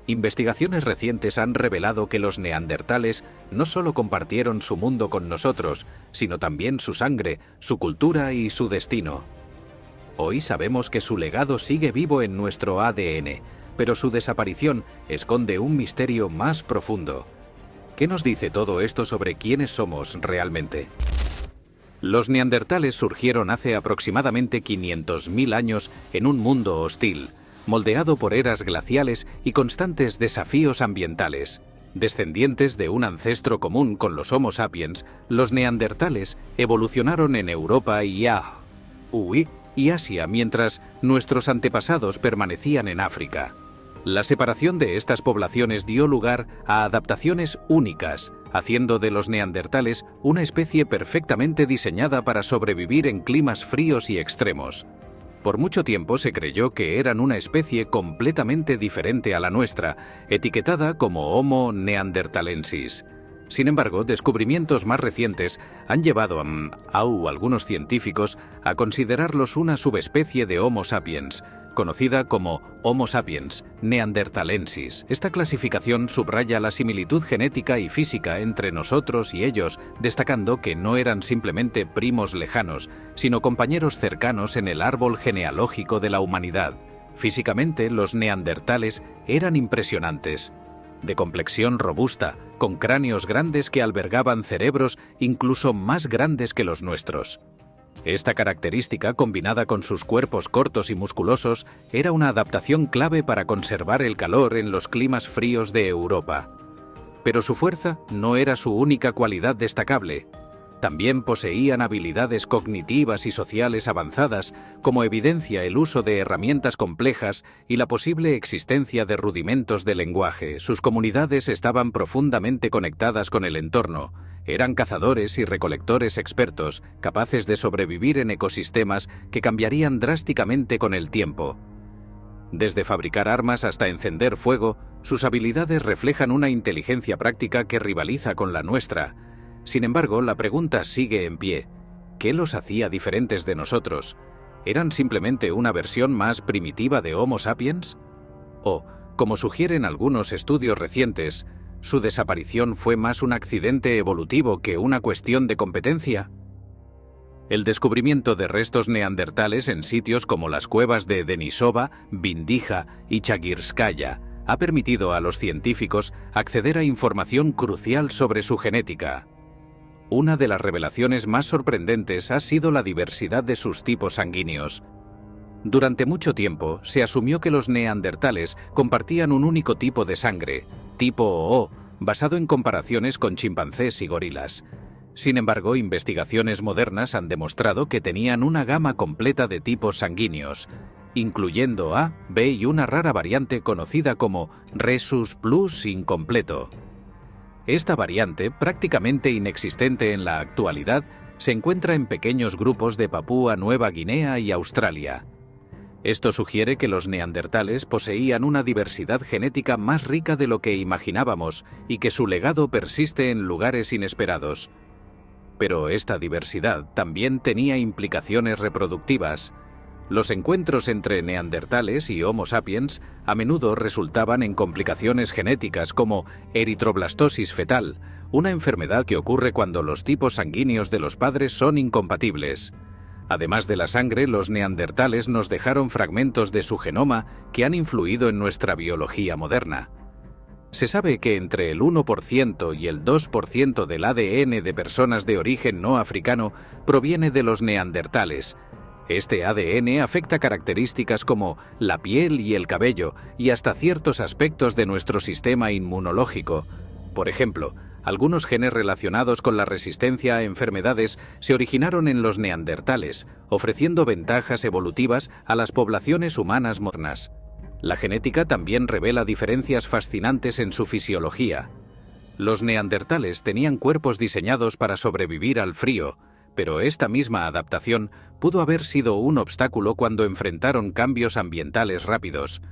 Investigaciones recientes han revelado que los neandertales no solo compartieron su mundo con nosotros, sino también su sangre, su cultura y su destino. Hoy sabemos que su legado sigue vivo en nuestro ADN, pero su desaparición esconde un misterio más profundo. ¿Qué nos dice todo esto sobre quiénes somos realmente? Los neandertales surgieron hace aproximadamente 500.000 años en un mundo hostil, moldeado por eras glaciales y constantes desafíos ambientales. Descendientes de un ancestro común con los Homo sapiens, los neandertales evolucionaron en Europa y Asia, mientras nuestros antepasados permanecían en África. La separación de estas poblaciones dio lugar a adaptaciones únicas, haciendo de los neandertales una especie perfectamente diseñada para sobrevivir en climas fríos y extremos. Por mucho tiempo se creyó que eran una especie completamente diferente a la nuestra, etiquetada como Homo neanderthalensis. Sin embargo, descubrimientos más recientes han llevado a algunos científicos a considerarlos una subespecie de Homo sapiens, conocida como Homo sapiens neanderthalensis. Esta clasificación subraya la similitud genética y física entre nosotros y ellos, destacando que no eran simplemente primos lejanos, sino compañeros cercanos en el árbol genealógico de la humanidad. Físicamente, los neandertales eran impresionantes. De complexión robusta, con cráneos grandes que albergaban cerebros incluso más grandes que los nuestros. Esta característica, combinada con sus cuerpos cortos y musculosos, era una adaptación clave para conservar el calor en los climas fríos de Europa. Pero su fuerza no era su única cualidad destacable. También poseían habilidades cognitivas y sociales avanzadas, como evidencia el uso de herramientas complejas y la posible existencia de rudimentos de lenguaje. Sus comunidades estaban profundamente conectadas con el entorno. Eran cazadores y recolectores expertos, capaces de sobrevivir en ecosistemas que cambiarían drásticamente con el tiempo. Desde fabricar armas hasta encender fuego, sus habilidades reflejan una inteligencia práctica que rivaliza con la nuestra. Sin embargo, la pregunta sigue en pie. ¿Qué los hacía diferentes de nosotros? ¿Eran simplemente una versión más primitiva de Homo sapiens? O, como sugieren algunos estudios recientes, ¿su desaparición fue más un accidente evolutivo que una cuestión de competencia? El descubrimiento de restos neandertales en sitios como las cuevas de Denisova, Vindija y Chagirskaya ha permitido a los científicos acceder a información crucial sobre su genética. Una de las revelaciones más sorprendentes ha sido la diversidad de sus tipos sanguíneos. Durante mucho tiempo se asumió que los neandertales compartían un único tipo de sangre, tipo O, basado en comparaciones con chimpancés y gorilas. Sin embargo, investigaciones modernas han demostrado que tenían una gama completa de tipos sanguíneos, incluyendo A, B y una rara variante conocida como Rhesus plus incompleto. Esta variante, prácticamente inexistente en la actualidad, se encuentra en pequeños grupos de Papúa Nueva Guinea y Australia. Esto sugiere que los neandertales poseían una diversidad genética más rica de lo que imaginábamos y que su legado persiste en lugares inesperados. Pero esta diversidad también tenía implicaciones reproductivas. Los encuentros entre neandertales y Homo sapiens a menudo resultaban en complicaciones genéticas como eritroblastosis fetal, una enfermedad que ocurre cuando los tipos sanguíneos de los padres son incompatibles. Además de la sangre, los neandertales nos dejaron fragmentos de su genoma que han influido en nuestra biología moderna. Se sabe que entre el 1% y el 2% del ADN de personas de origen no africano proviene de los neandertales. Este ADN afecta características como la piel y el cabello y hasta ciertos aspectos de nuestro sistema inmunológico. Por ejemplo, algunos genes relacionados con la resistencia a enfermedades se originaron en los neandertales, ofreciendo ventajas evolutivas a las poblaciones humanas modernas. La genética también revela diferencias fascinantes en su fisiología. Los neandertales tenían cuerpos diseñados para sobrevivir al frío, pero esta misma adaptación pudo haber sido un obstáculo cuando enfrentaron cambios ambientales rápidos.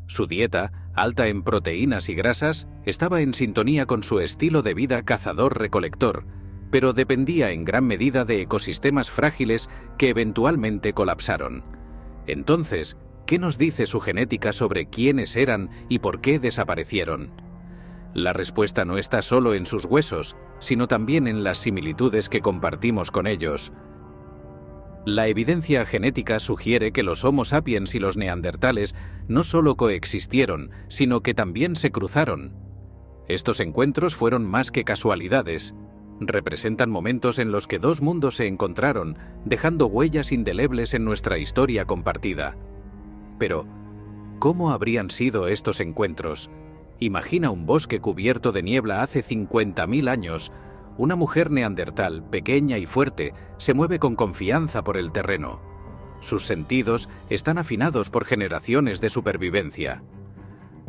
Su dieta, alta en proteínas y grasas, estaba en sintonía con su estilo de vida cazador-recolector, pero dependía en gran medida de ecosistemas frágiles que eventualmente colapsaron. Entonces, ¿Qué nos dice su genética sobre quiénes eran y por qué desaparecieron? La respuesta no está solo en sus huesos, sino también en las similitudes que compartimos con ellos. La evidencia genética sugiere que los Homo sapiens y los neandertales no solo coexistieron, sino que también se cruzaron. Estos encuentros fueron más que casualidades. Representan momentos en los que dos mundos se encontraron, dejando huellas indelebles en nuestra historia compartida. Pero, ¿cómo habrían sido estos encuentros? Imagina un bosque cubierto de niebla hace 50.000 años. Una mujer neandertal, pequeña y fuerte, se mueve con confianza por el terreno. Sus sentidos están afinados por generaciones de supervivencia.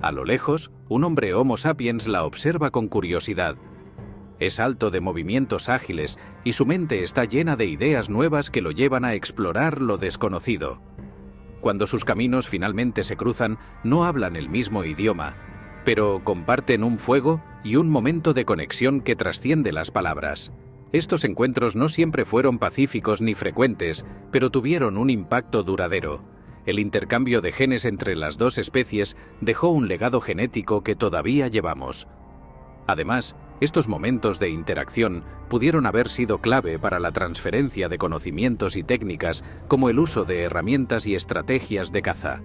A lo lejos, un hombre Homo sapiens la observa con curiosidad. Es alto, de movimientos ágiles, y su mente está llena de ideas nuevas que lo llevan a explorar lo desconocido. Cuando sus caminos finalmente se cruzan, no hablan el mismo idioma, pero comparten un fuego y un momento de conexión que trasciende las palabras. Estos encuentros no siempre fueron pacíficos ni frecuentes, pero tuvieron un impacto duradero. El intercambio de genes entre las dos especies dejó un legado genético que todavía llevamos. Además, estos momentos de interacción pudieron haber sido clave para la transferencia de conocimientos y técnicas, como el uso de herramientas y estrategias de caza.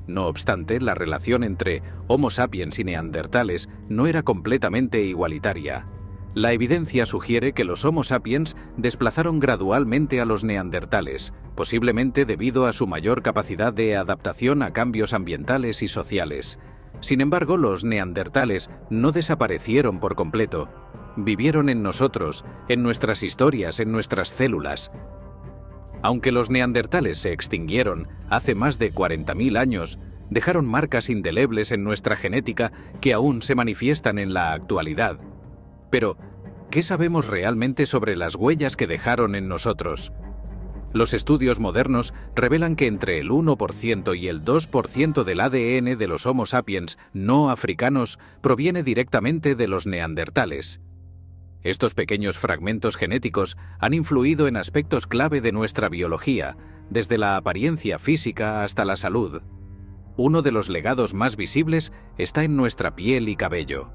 No obstante, la relación entre Homo sapiens y neandertales no era completamente igualitaria. La evidencia sugiere que los Homo sapiens desplazaron gradualmente a los neandertales, posiblemente debido a su mayor capacidad de adaptación a cambios ambientales y sociales. Sin embargo, los neandertales no desaparecieron por completo. Vivieron en nosotros, en nuestras historias, en nuestras células. Aunque los neandertales se extinguieron hace más de 40.000 años, dejaron marcas indelebles en nuestra genética que aún se manifiestan en la actualidad. Pero, ¿qué sabemos realmente sobre las huellas que dejaron en nosotros? Los estudios modernos revelan que entre el 1% y el 2% del ADN de los Homo sapiens no africanos proviene directamente de los neandertales. Estos pequeños fragmentos genéticos han influido en aspectos clave de nuestra biología, desde la apariencia física hasta la salud. Uno de los legados más visibles está en nuestra piel y cabello.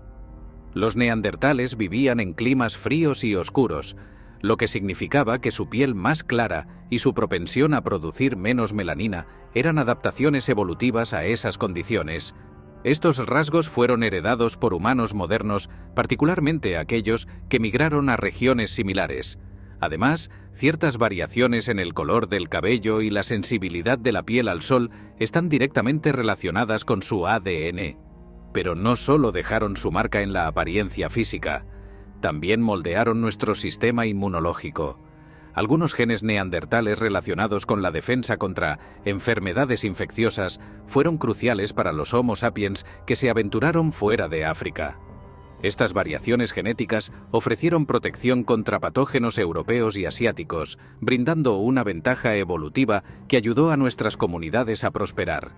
Los neandertales vivían en climas fríos y oscuros, lo que significaba que su piel más clara y su propensión a producir menos melanina eran adaptaciones evolutivas a esas condiciones. Estos rasgos fueron heredados por humanos modernos, particularmente aquellos que migraron a regiones similares. Además, ciertas variaciones en el color del cabello y la sensibilidad de la piel al sol están directamente relacionadas con su ADN. Pero no solo dejaron su marca en la apariencia física, también moldearon nuestro sistema inmunológico. Algunos genes neandertales relacionados con la defensa contra enfermedades infecciosas fueron cruciales para los Homo sapiens que se aventuraron fuera de África. Estas variaciones genéticas ofrecieron protección contra patógenos europeos y asiáticos, brindando una ventaja evolutiva que ayudó a nuestras comunidades a prosperar.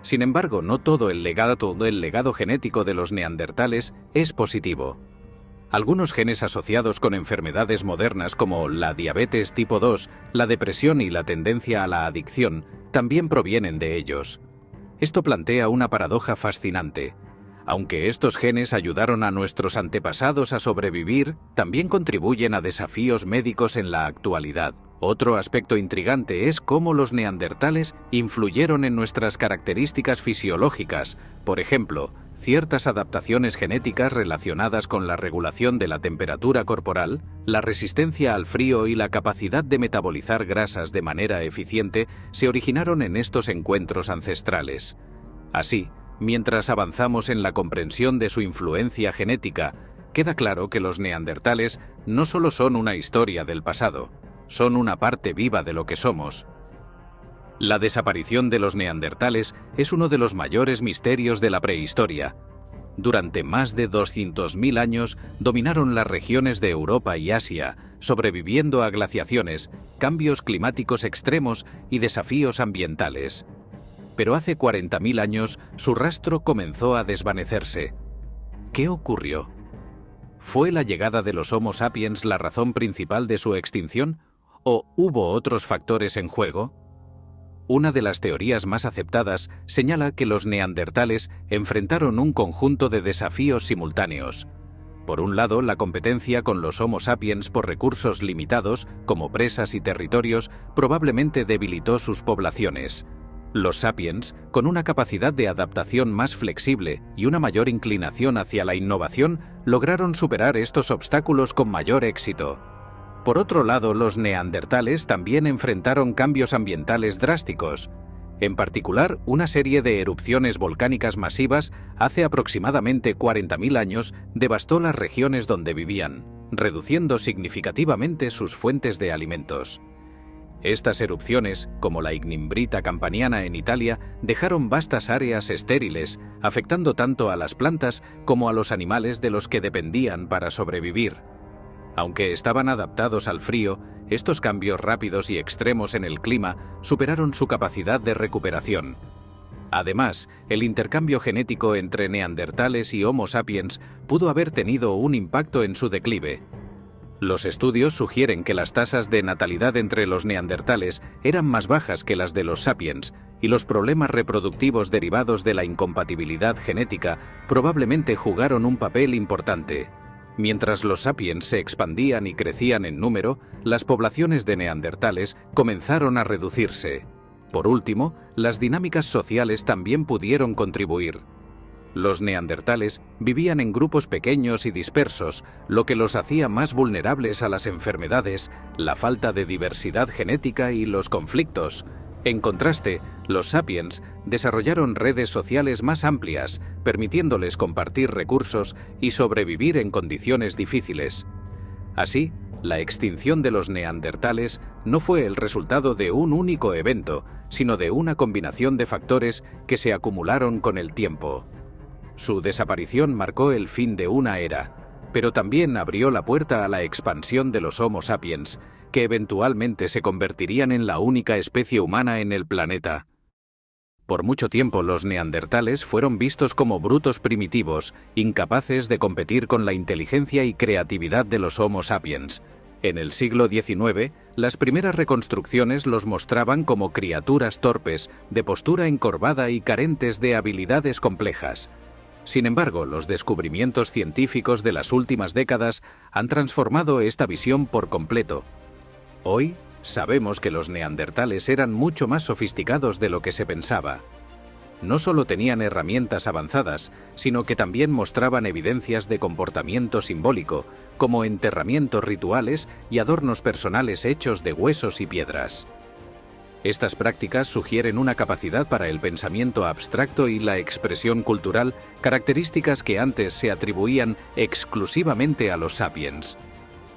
Sin embargo, no todo el legado genético de los neandertales es positivo. Algunos genes asociados con enfermedades modernas como la diabetes tipo 2, la depresión y la tendencia a la adicción también provienen de ellos. Esto plantea una paradoja fascinante. Aunque estos genes ayudaron a nuestros antepasados a sobrevivir, también contribuyen a desafíos médicos en la actualidad. Otro aspecto intrigante es cómo los neandertales influyeron en nuestras características fisiológicas. Por ejemplo, ciertas adaptaciones genéticas relacionadas con la regulación de la temperatura corporal, la resistencia al frío y la capacidad de metabolizar grasas de manera eficiente se originaron en estos encuentros ancestrales. Así, mientras avanzamos en la comprensión de su influencia genética, queda claro que los neandertales no solo son una historia del pasado, son una parte viva de lo que somos. La desaparición de los neandertales es uno de los mayores misterios de la prehistoria. Durante más de 200.000 años dominaron las regiones de Europa y Asia, sobreviviendo a glaciaciones, cambios climáticos extremos y desafíos ambientales. Pero hace 40.000 años su rastro comenzó a desvanecerse. ¿Qué ocurrió? ¿Fue la llegada de los Homo sapiens la razón principal de su extinción? ¿O hubo otros factores en juego? Una de las teorías más aceptadas señala que los neandertales enfrentaron un conjunto de desafíos simultáneos. Por un lado, la competencia con los Homo sapiens por recursos limitados, como presas y territorios, probablemente debilitó sus poblaciones. Los sapiens, con una capacidad de adaptación más flexible y una mayor inclinación hacia la innovación, lograron superar estos obstáculos con mayor éxito. Por otro lado, los neandertales también enfrentaron cambios ambientales drásticos. En particular, una serie de erupciones volcánicas masivas hace aproximadamente 40.000 años devastó las regiones donde vivían, reduciendo significativamente sus fuentes de alimentos. Estas erupciones, como la Ignimbrita campaniana en Italia, dejaron vastas áreas estériles, afectando tanto a las plantas como a los animales de los que dependían para sobrevivir. Aunque estaban adaptados al frío, estos cambios rápidos y extremos en el clima superaron su capacidad de recuperación. Además, el intercambio genético entre neandertales y Homo sapiens pudo haber tenido un impacto en su declive. Los estudios sugieren que las tasas de natalidad entre los neandertales eran más bajas que las de los sapiens, y los problemas reproductivos derivados de la incompatibilidad genética probablemente jugaron un papel importante. Mientras los sapiens se expandían y crecían en número, las poblaciones de neandertales comenzaron a reducirse. Por último, las dinámicas sociales también pudieron contribuir. Los neandertales vivían en grupos pequeños y dispersos, lo que los hacía más vulnerables a las enfermedades, la falta de diversidad genética y los conflictos. En contraste, los sapiens desarrollaron redes sociales más amplias, permitiéndoles compartir recursos y sobrevivir en condiciones difíciles. Así, la extinción de los neandertales no fue el resultado de un único evento, sino de una combinación de factores que se acumularon con el tiempo. Su desaparición marcó el fin de una era, pero también abrió la puerta a la expansión de los Homo sapiens, que eventualmente se convertirían en la única especie humana en el planeta. Por mucho tiempo los neandertales fueron vistos como brutos primitivos, incapaces de competir con la inteligencia y creatividad de los Homo sapiens. En el siglo XIX, las primeras reconstrucciones los mostraban como criaturas torpes, de postura encorvada y carentes de habilidades complejas. Sin embargo, los descubrimientos científicos de las últimas décadas han transformado esta visión por completo. Hoy, sabemos que los neandertales eran mucho más sofisticados de lo que se pensaba. No solo tenían herramientas avanzadas, sino que también mostraban evidencias de comportamiento simbólico, como enterramientos rituales y adornos personales hechos de huesos y piedras. Estas prácticas sugieren una capacidad para el pensamiento abstracto y la expresión cultural, características que antes se atribuían exclusivamente a los sapiens.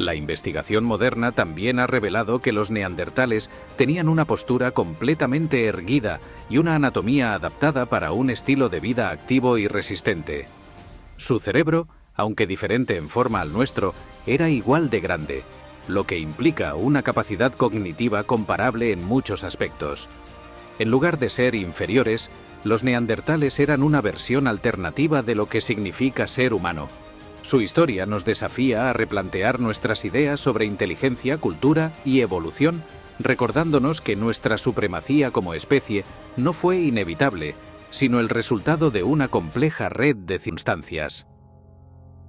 La investigación moderna también ha revelado que los neandertales tenían una postura completamente erguida y una anatomía adaptada para un estilo de vida activo y resistente. Su cerebro, aunque diferente en forma al nuestro, era igual de grande, lo que implica una capacidad cognitiva comparable en muchos aspectos. En lugar de ser inferiores, los neandertales eran una versión alternativa de lo que significa ser humano. Su historia nos desafía a replantear nuestras ideas sobre inteligencia, cultura y evolución, recordándonos que nuestra supremacía como especie no fue inevitable, sino el resultado de una compleja red de circunstancias.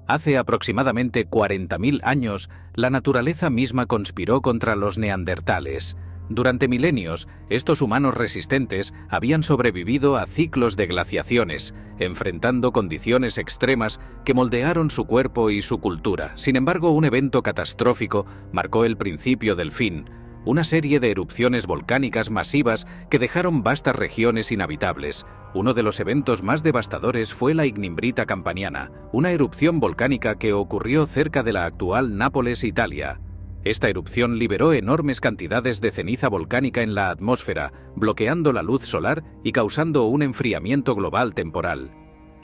Hace aproximadamente 40.000 años, la naturaleza misma conspiró contra los neandertales. Durante milenios, estos humanos resistentes habían sobrevivido a ciclos de glaciaciones, enfrentando condiciones extremas que moldearon su cuerpo y su cultura. Sin embargo, un evento catastrófico marcó el principio del fin, una serie de erupciones volcánicas masivas que dejaron vastas regiones inhabitables. Uno de los eventos más devastadores fue la Ignimbrita campaniana, una erupción volcánica que ocurrió cerca de la actual Nápoles, Italia. Esta erupción liberó enormes cantidades de ceniza volcánica en la atmósfera, bloqueando la luz solar y causando un enfriamiento global temporal.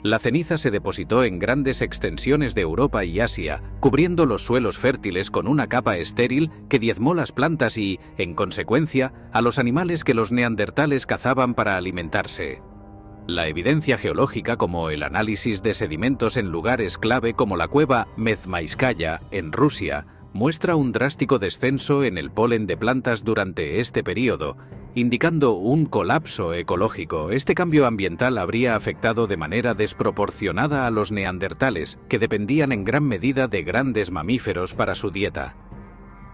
La ceniza se depositó en grandes extensiones de Europa y Asia, cubriendo los suelos fértiles con una capa estéril que diezmó las plantas y, en consecuencia, a los animales que los neandertales cazaban para alimentarse. La evidencia geológica, como el análisis de sedimentos en lugares clave como la cueva Mezmaiskaya, en Rusia, muestra un drástico descenso en el polen de plantas durante este período, indicando un colapso ecológico. Este cambio ambiental habría afectado de manera desproporcionada a los neandertales, que dependían en gran medida de grandes mamíferos para su dieta.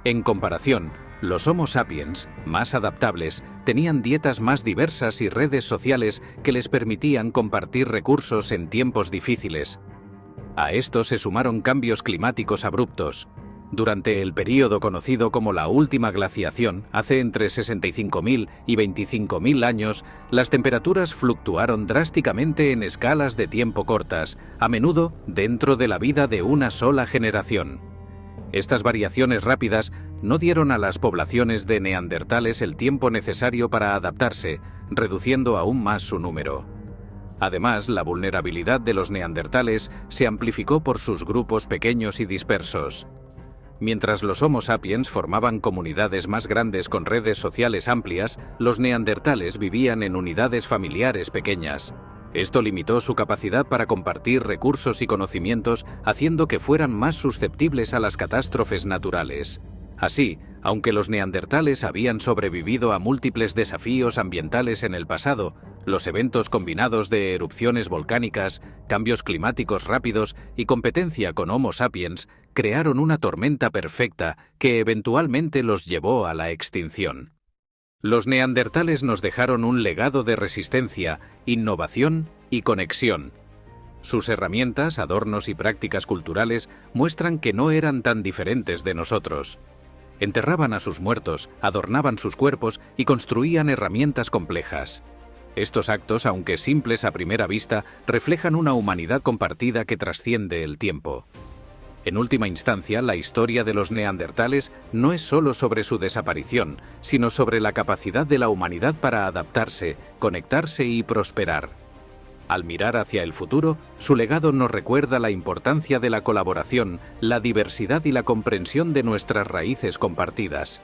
En comparación, los Homo sapiens, más adaptables, tenían dietas más diversas y redes sociales que les permitían compartir recursos en tiempos difíciles. A esto se sumaron cambios climáticos abruptos. Durante el período conocido como la última glaciación, hace entre 65.000 y 25.000 años, las temperaturas fluctuaron drásticamente en escalas de tiempo cortas, a menudo dentro de la vida de una sola generación. Estas variaciones rápidas no dieron a las poblaciones de neandertales el tiempo necesario para adaptarse, reduciendo aún más su número. Además, la vulnerabilidad de los neandertales se amplificó por sus grupos pequeños y dispersos. Mientras los Homo sapiens formaban comunidades más grandes con redes sociales amplias, los neandertales vivían en unidades familiares pequeñas. Esto limitó su capacidad para compartir recursos y conocimientos, haciendo que fueran más susceptibles a las catástrofes naturales. Así, aunque los neandertales habían sobrevivido a múltiples desafíos ambientales en el pasado, los eventos combinados de erupciones volcánicas, cambios climáticos rápidos y competencia con Homo sapiens crearon una tormenta perfecta que eventualmente los llevó a la extinción. Los neandertales nos dejaron un legado de resistencia, innovación y conexión. Sus herramientas, adornos y prácticas culturales muestran que no eran tan diferentes de nosotros. Enterraban a sus muertos, adornaban sus cuerpos y construían herramientas complejas. Estos actos, aunque simples a primera vista, reflejan una humanidad compartida que trasciende el tiempo. En última instancia, la historia de los neandertales no es solo sobre su desaparición, sino sobre la capacidad de la humanidad para adaptarse, conectarse y prosperar. Al mirar hacia el futuro, su legado nos recuerda la importancia de la colaboración, la diversidad y la comprensión de nuestras raíces compartidas.